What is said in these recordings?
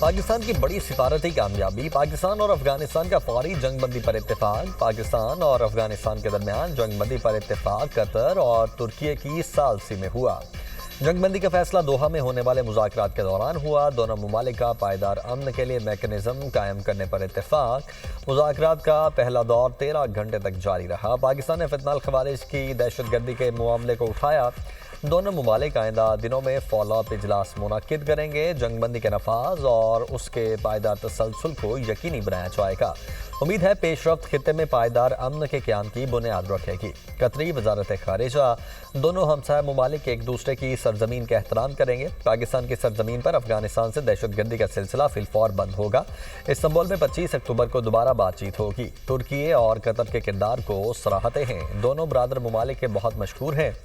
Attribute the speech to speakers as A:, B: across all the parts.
A: पाकिस्तान की बड़ी सिफारती कामयाबी। पाकिस्तान और अफगानिस्तान का फौरी जंगबंदी पर इत्तेफाक। पाकिस्तान और अफगानिस्तान के दरमियान जंगबंदी पर इत्तेफाक कतर और तुर्की की सालसी में हुआ। जंगबंदी का फैसला दोहा में होने वाले मुज़ाकरात के दौरान हुआ। दोनों ममालिक का पायदार अमन के लिए मैकेनिज्म कायम करने पर इत्तेफाक। मुज़ाकरात का पहला दौर 13 घंटे तक जारी रहा। पाकिस्तान ने फितनाल खवारिज की दहशतगर्दी के मामले को उठाया। दोनों ममालिक आइंदा दिनों में फॉलोअप इजलास मुनक्किद करेंगे। जंगबंदी के नफाज और उसके पायदार तसलसल को यकीनी बनाया जाएगा। उम्मीद है पेशरफ्त खित्ते में पायदार अमन के क़याम की बुनियाद रखेगी। कतरी वजारत खारिजा दोनों हमसाया ममालिक एक दूसरे की सरजमीन का एहतराम करेंगे। पाकिस्तान की सरजमीन पर अफगानिस्तान से दहशतगर्दी का सिलसिला फिलफौर बंद होगा। इस्तांबुल में 25 अक्टूबर को दोबारा बातचीत होगी। तुर्की और कतर के किरदार को सराहते हैं। दोनों बरादर ममालिक के बहुत मशहूर हैं।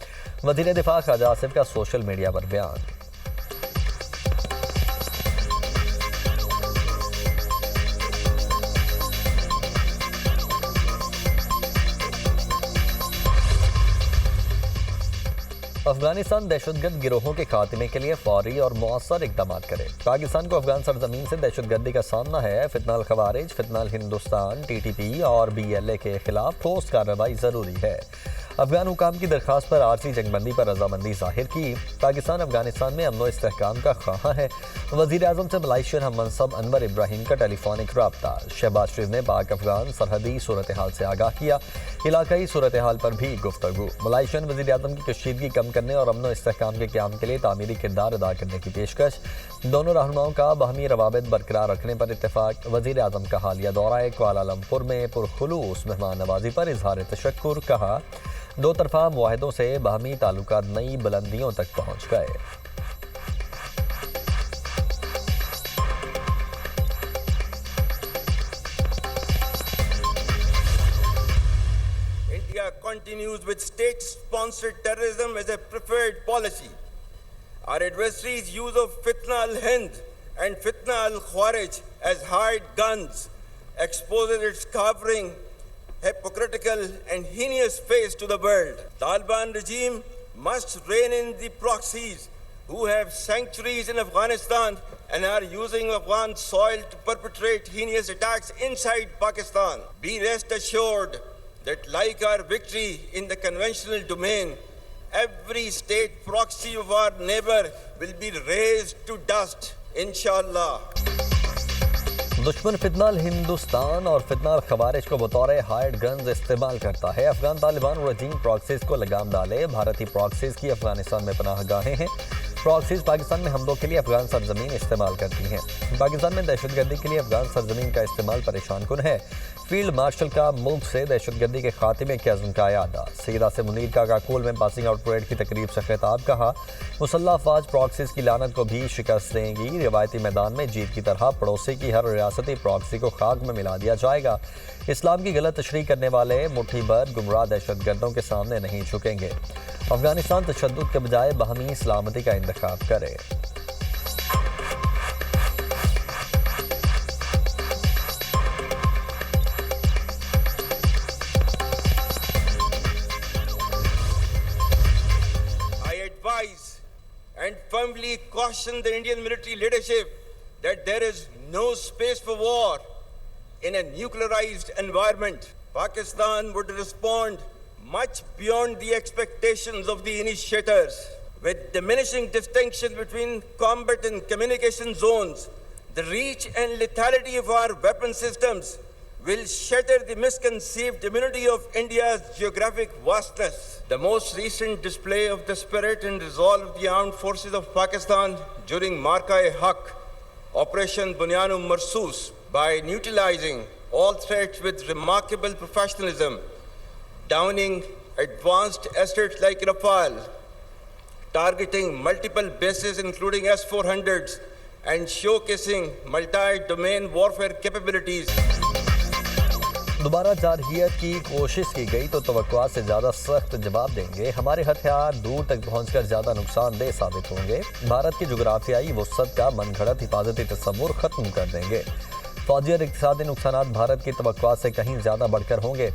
A: वज़ीर दिफा ख्वाजा आसिफ का सोशल मीडिया पर बयान। अफगानिस्तान दहशतगर्द गिरोहों के खात्मे के लिए फौरी और मौसर इकदाम करे। पाकिस्तान को अफगान सरजमीन से दहशतगर्दी का सामना है। फितनाल खवारिज, फितनाल हिंदुस्तान, TTP और BLA के खिलाफ ठोस कार्रवाई जरूरी है। अफगान हुकाम की दरख्वास्त पर आरसी जंगबंदी पर रजामंदी जाहिर की। पाकिस्तान अफगानिस्तान में अमन व इस्तेहकाम का ख्वाह है। वज़ीर आज़म से मलाइशियन हम मनसब अनवर इब्राहिम का टेलीफोनिक रब्ता। शहबाज शरीफ ने पाक अफगान सरहदी सूरत हाल से आगाह किया। इलाकाई सूरत हाल पर भी गुफ्तगू। मलाइशियन वज़ीर आज़म की कशीदगी कम करने और अमन व इस्तेहकाम के क़याम के लिए तामीरी किरदार अदा करने की पेशकश। दोनों रहनुमाओं का बाहमी रवाबित बरकरार रखने पर इत्तेफाक। वज़ीर आज़म का हालिया दौरा कुआलालंपुर में पुरखुलूस मेहमान नवाजी पर इजहार तशक्कुर। कहा दो तरफा मुआहदों से बाहमी ताल्लुकात नई बुलंदियों तक पहुँच गए।
B: India continues with state-sponsored terrorism as a preferred policy. Our adversaries' use of Fitna al-Hind and Fitna al-Khawarij as hired guns exposes its cowering, hypocritical and heinous face to the world. Taliban regime must rein in the proxies who have sanctuaries in Afghanistan and are using Afghan soil to perpetrate heinous attacks inside Pakistan. Be rest assured that like our victory in the conventional domain, every state proxy of our neighbor will be razed to dust, inshallah.
A: दुश्मन फितनाल हिंदुस्तान और फितनाल खवारिज को बतौर hired guns इस्तेमाल करता है। Afghan Taliban रजीम proxies को लगाम डाले। भारतीय प्रॉक्सीज की अफगानिस्तान में पनाहगाहें हैं। प्रॉक्सीज पाकिस्तान में हमलों के लिए अफगान सरजमीन इस्तेमाल करती हैं। पाकिस्तान में दहशतगर्दी के लिए अफगान सरजमीन का इस्तेमाल परेशान कुन है। फील्ड मार्शल का मुल्क से दहशतगर्दी के खात्मे के अज़्म का यादा। सईद आसिम मुनीर का काकूल में पासिंग आउट परेड की तकरीब से खिताब। कहा मुसल्लह अफवाज प्रॉक्सीज की लानत को भी शिकस्त देंगी। रिवायती मैदान में जीत की तरह पड़ोसी की हर रियासती प्रॉक्सी को खाक में मिला दिया जाएगा। इस्लाम की गलत तशरीह करने वाले मुट्ठी भर गुमराह दहशतगर्दों के सामने नहीं झुकेंगे। अफगानिस्तान तशद्दुद के बजाय बाहमी सलामती का इंतखाब करे।
B: And firmly caution the Indian military leadership that there is no space for war in a nuclearized environment. Pakistan would respond much beyond the expectations of the initiators. With diminishing distinction between combat and communication zones, the reach and lethality of our weapon systems will shatter the misconceived immunity of India's geographic vastness. The most recent display of the spirit and resolve of the armed forces of Pakistan during Marka-e-Haq, Operation Bunyan-u Marsoos, by neutralizing all threats with remarkable professionalism, downing advanced assets like Rafale, targeting multiple bases including S-400s, and showcasing multi-domain warfare capabilities.
A: दोबारा जारहियत की कोशिश की गई तो तवक्कुआत से ज़्यादा सख्त जवाब देंगे। हमारे हथियार दूर तक पहुंचकर ज़्यादा नुकसानदेह साबित होंगे। भारत की जुग्राफियाई वसअत का मनगढ़ंत हिफाजती तस्वुर ख़त्म कर देंगे। फौजी और इक़्तिसादी नुकसान भारत की तवक्कुआत से कहीं ज़्यादा बढ़कर होंगे।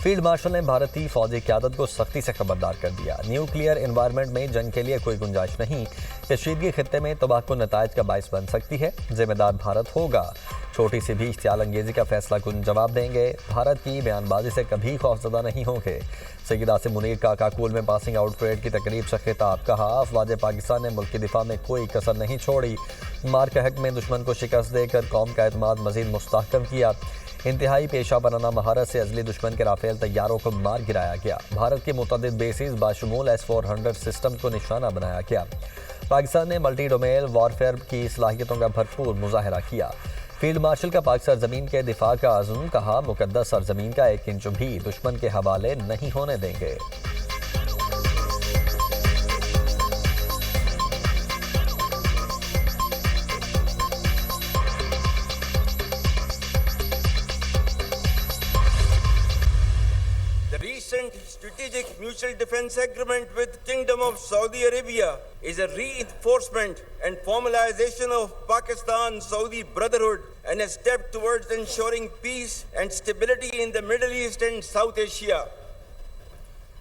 A: फील्ड मार्शल ने भारतीय फौजी क़यादत को सख्ती से खबरदार कर दिया। न्यूक्लियर एनवायरनमेंट में जंग के लिए कोई गुंजाइश नहीं। कशीदगी खित्ते में तबाहकुन नताइज का बाइस बन सकती है। जिम्मेदार भारत होगा। छोटी सी भी इश्तियाल अंगेजी का फैसला कुन जवाब देंगे। भारत की बयानबाजी से कभी खौफजदा नहीं होंगे। सैयद आसिम मुनीर का काकूल में पासिंग आउट परेड की तकरीब से खिताब। कहा, अफवाज पाकिस्तान ने मुल्क की दिफा में कोई कसर नहीं छोड़ी। मार के हक में दुश्मन को शिकस्त देकर कौम का एतमाद मजीद मुस्तहकम किया। इंतहाई पेशा बनाना महारत से अजली दुश्मन के राफेल तैयारों को मार गिराया गया। भारत के मुतअद्दिद बेसिस बाशमूल S-400 सिस्टम को निशाना बनाया गया। पाकिस्तान ने मल्टी डोमेन वॉरफेयर की सलाहियतों का भरपूर मुजाहरा किया। फील्ड मार्शल का पाक सरजमीन के दिफा का आज़म। कहा, मुकद्दस सरजमीन का एक इंच भी दुश्मन के हवाले नहीं होने देंगे।
B: The recent strategic mutual defense agreement with Kingdom of Saudi Arabia is a reinforcement and formalization of Pakistan-Saudi brotherhood and a step towards ensuring peace and stability in the Middle East and South Asia.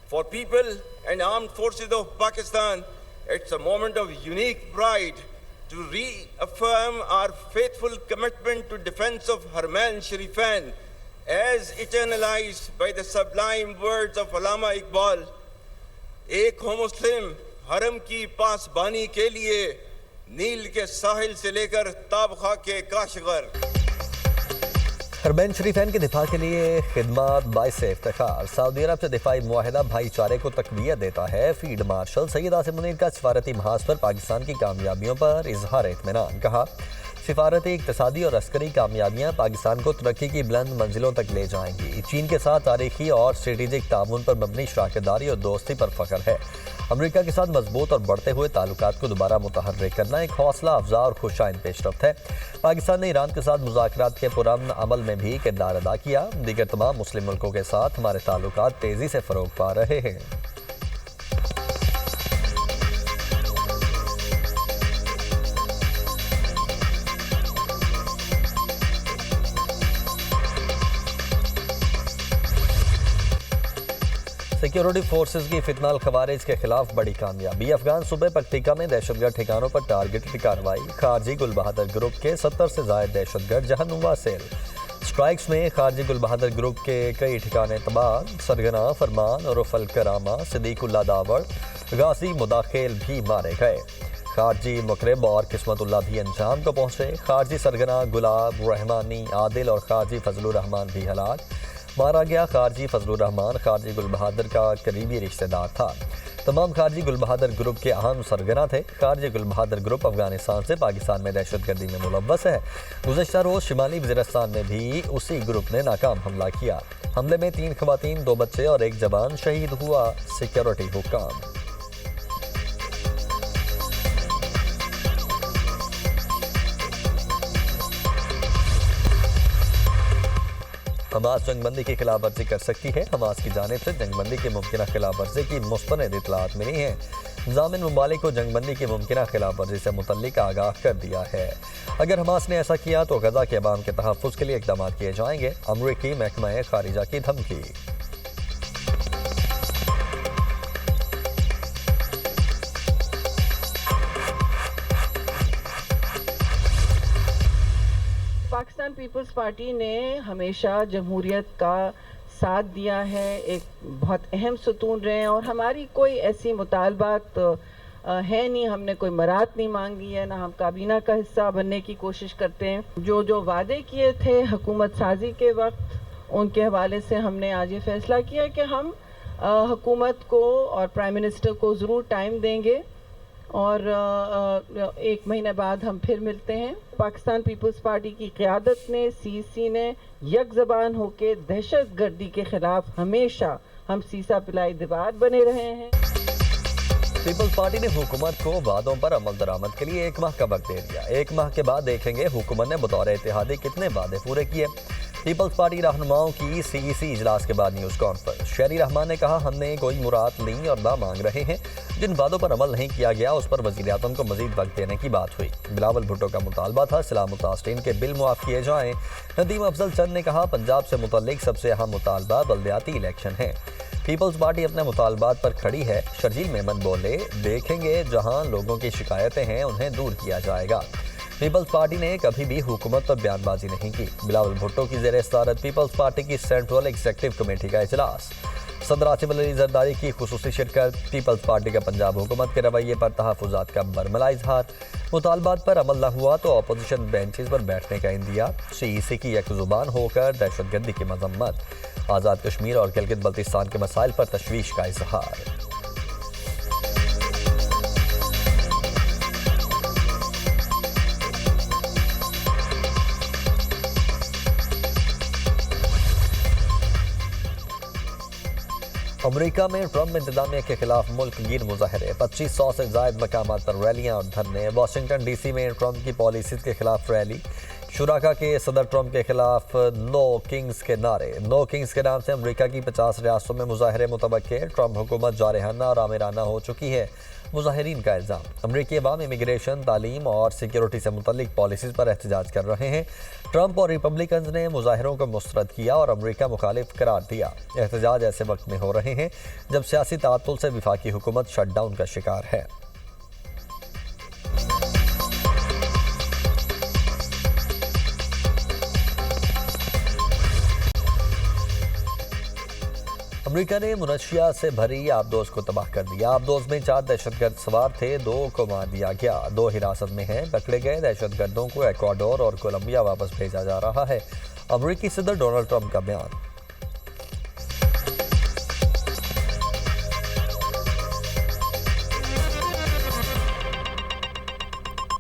B: For people and armed forces of Pakistan, it's a moment of unique pride to reaffirm our faithful commitment to defense of Haramain Sharifan as eternalized by the sublime words of Allama Iqbal, एक हो मुस्लिम हरम की पासबानी के लिए नील के साहिल से लेकर ताबखा के काशगर।
A: हरमैन शरीफैन के दिफा के लिए खिदमत बाइस इफ्तिखार। सऊदी अरब से दिफाई मुआहिदा भाईचारे को तकवीत देता है। फील्ड मार्शल सैयद आसिम मुनीर का सफारती महाज पर पाकिस्तान की कामयाबियों पर इजहार इत्मीनान। कहा, सिफारती, इक़्तिसादी और अस्करी कामयाबियाँ पाकिस्तान को तरक्की की बुलंद मंजिलों तक ले जाएंगी। चीन के साथ तारीखी और स्ट्रेटेजिक ताउन पर मबनी शराकतदारी और दोस्ती पर फ़ख्र है। अमरीका के साथ मजबूत और बढ़ते हुए ताल्लुकात को दोबारा मुतहर्रिक करना एक हौसला अफजा और खुशाइन पेशरफ्त है। पाकिस्तान ने ईरान के साथ मुज़ाकरात के पुरअमन अमल में भी किरदार अदा किया। दीगर तमाम मुस्लिम मुल्कों के साथ हमारे ताल्लुकात तेज़ी से फ़रोग पा रहे हैं। सिक्योरिटी फोर्सेस की फितनाल खवारिज के खिलाफ बड़ी कामयाबी। अफगान सूबे पक्तिका में दहशतगर्द ठिकानों पर टारगेटेड कार्रवाई। खारजी गुल बहादुर ग्रुप के 70 से ज़ायद दहशतगर्द जहन्नुमा सेल स्ट्राइक्स में खारजी गुल बहादुर ग्रुप के कई ठिकाने तबाह। सरगना, फरमान और फल करामा, सिद्दीकुल्ला दावड़, गाजी मुदाखिल भी मारे गए। खारजी मुकरब और किस्मतुल्लाह भी अंजाम को पहुंचे। खारजी सरगना गुलाब रहमानी, आदिल और खारजी फजलुर रहमान भी हलाक। मारा गया खारजी फजलुर रहमान खारजी गुल बहादुर का करीबी रिश्तेदार था। तमाम खारजी गुल बहादुर ग्रुप के अहम सरगना थे। खारजी गुल बहादुर ग्रुप अफगानिस्तान से पाकिस्तान में दहशतगर्दी में मुलव्वस है। गुज़श्ता रोज़ शिमाली वज़ीरिस्तान में भी उसी ग्रुप ने नाकाम हमला किया। हमले में 3 ख़वातीन, 2 बच्चे और 1 जवान शहीद हुआ। सिक्योरिटी हुक्काम। हमास जंगबंदी की खिलाफ वर्जी कर सकती है। हमास की जानिब से जंगबंदी की मुमकिन खिलाफ वर्जी की मुस्तनद इतलात मिली हैं। जामिन मुमालिक को जंगबंदी की मुमकिन खिलाफ वर्जी से मुतल्लिक आगाह कर दिया है। अगर हमास ने ऐसा किया तो गजा के अवाम के तहफ़्फ़ुज़ के लिए इक़दाम किए जाएंगे। अमरीकी महकमा खारिजा की धमकी।
C: पाकिस्तान पीपल्स पार्टी ने हमेशा जमहूरियत का साथ दिया है, एक बहुत अहम सतून रहे हैं और हमारी कोई ऐसी मुतालबात है नहीं, हमने कोई मरात नहीं मांगी है, ना हम काबीना का हिस्सा बनने की कोशिश करते हैं। जो वादे किए थे हुकूमत साजी के वक्त, उनके हवाले से हमने आज ये फैसला किया कि हम हुकूमत को और प्राइम मिनिस्टर को ज़रूर टाइम देंगे और 1 महीने बाद हम फिर मिलते हैं। पाकिस्तान पीपल्स पार्टी की क़यादत ने, सीसी ने यक ज़बान होकर दहशत गर्दी के ख़िलाफ़ हमेशा हम सीसा पिलाई दीवार बने रहे हैं।
A: पीपल्स पार्टी ने हुकूमत को वादों पर अमल दरामद के लिए 1 माह का वक्त दे दिया। 1 माह के बाद देखेंगे हुकूमत ने बतौर इत्तेहादी कितने वादे पूरे किए। पीपल्स पार्टी रहनुमाओं की सीईसी इजलास के बाद न्यूज कॉन्फ्रेंस। शहरी रहमान ने कहा, हमने कोई मुराद ली और ना मांग रहे हैं। जिन वादों पर अमल नहीं किया गया उस पर वज़ीर-ए-आज़म को मजीद वक्त देने की बात हुई। बिलावल भुट्टो का मुतालबा था सलाम मुतासरीन के बिल मुआफ किए जाएं। नदीम अफजल चंद ने कहा, पंजाब से मुतल्लिक सबसे अहम मुतालबा बल्दियाती इलेक्शन है। पीपल्स पार्टी अपने मुतालबात पर खड़ी है। शर्जील मेमन बोले, देखेंगे जहां लोगों की शिकायतें हैं उन्हें दूर किया जाएगा। पीपल्स पार्टी ने कभी भी हुकूमत पर बयानबाजी नहीं की। बिलावल भुट्टो की ज़ेर सदारत पीपल्स पार्टी की सेंट्रल एग्जीक्यूटिव कमेटी का इजलास। सदर आसिफ अली जरदारी की खुसूसी शिरकत। पीपल्स पार्टी का पंजाब हुकूमत के रवैये पर तहफ़्फ़ुज़ात का बरमला इजहार। मुतालबात पर अमल न हुआ तो अपोजिशन बेंचेस पर बैठने का इंदिया। सीईसी की एक जुबान होकर दहशतगर्दी की मजम्मत। आज़ाद कश्मीर और गिलगित बल्तिस्तान के मसाइल पर तशवीश का इजहार। अमेरिका में ट्रंप इंतजामिया के खिलाफ मुल्क गिर मुजाहरे। 2500 से जायद मकामात पर रैलियां और धरने। वाशिंगटन डीसी में ट्रंप की पॉलिसीज के खिलाफ रैली। शुराका के सदर ट्रंप के खिलाफ नो किंग्स के नारे। नो किंग्स के नाम से अमेरिका की 50 रियासतों में मुजाहरे मुतवक्के। ट्रंप हुकूमत जारहाना और आमिराना हो चुकी है, मुजाहिरीन का इल्ज़ाम। अमरीकी अवाम इमिग्रेशन, तालीम और सिक्योरिटी से मुतल्लिक पॉलिसीज़ पर एहतजाज कर रहे हैं। ट्रंप और रिपब्लिकन्स ने मुजाहिरों को मुस्तरद किया और अमरीका मुखालिफ करार दिया। एहतजाज ऐसे वक्त में हो रहे हैं जब सियासी तातुल से विफाकी हुकूमत शटडाउन का शिकार है। अमेरिका ने मुनशिया से भरी आबदोज को तबाह कर दिया। आबदोज में 4 दहशतगर्द सवार थे, 2 को मार दिया गया। 2 हिरासत में हैं। पकड़े गए दहशतगर्दों को इक्वाडोर और कोलंबिया वापस भेजा जा रहा है। अमेरिकी सदर डोनाल्ड ट्रंप का बयान।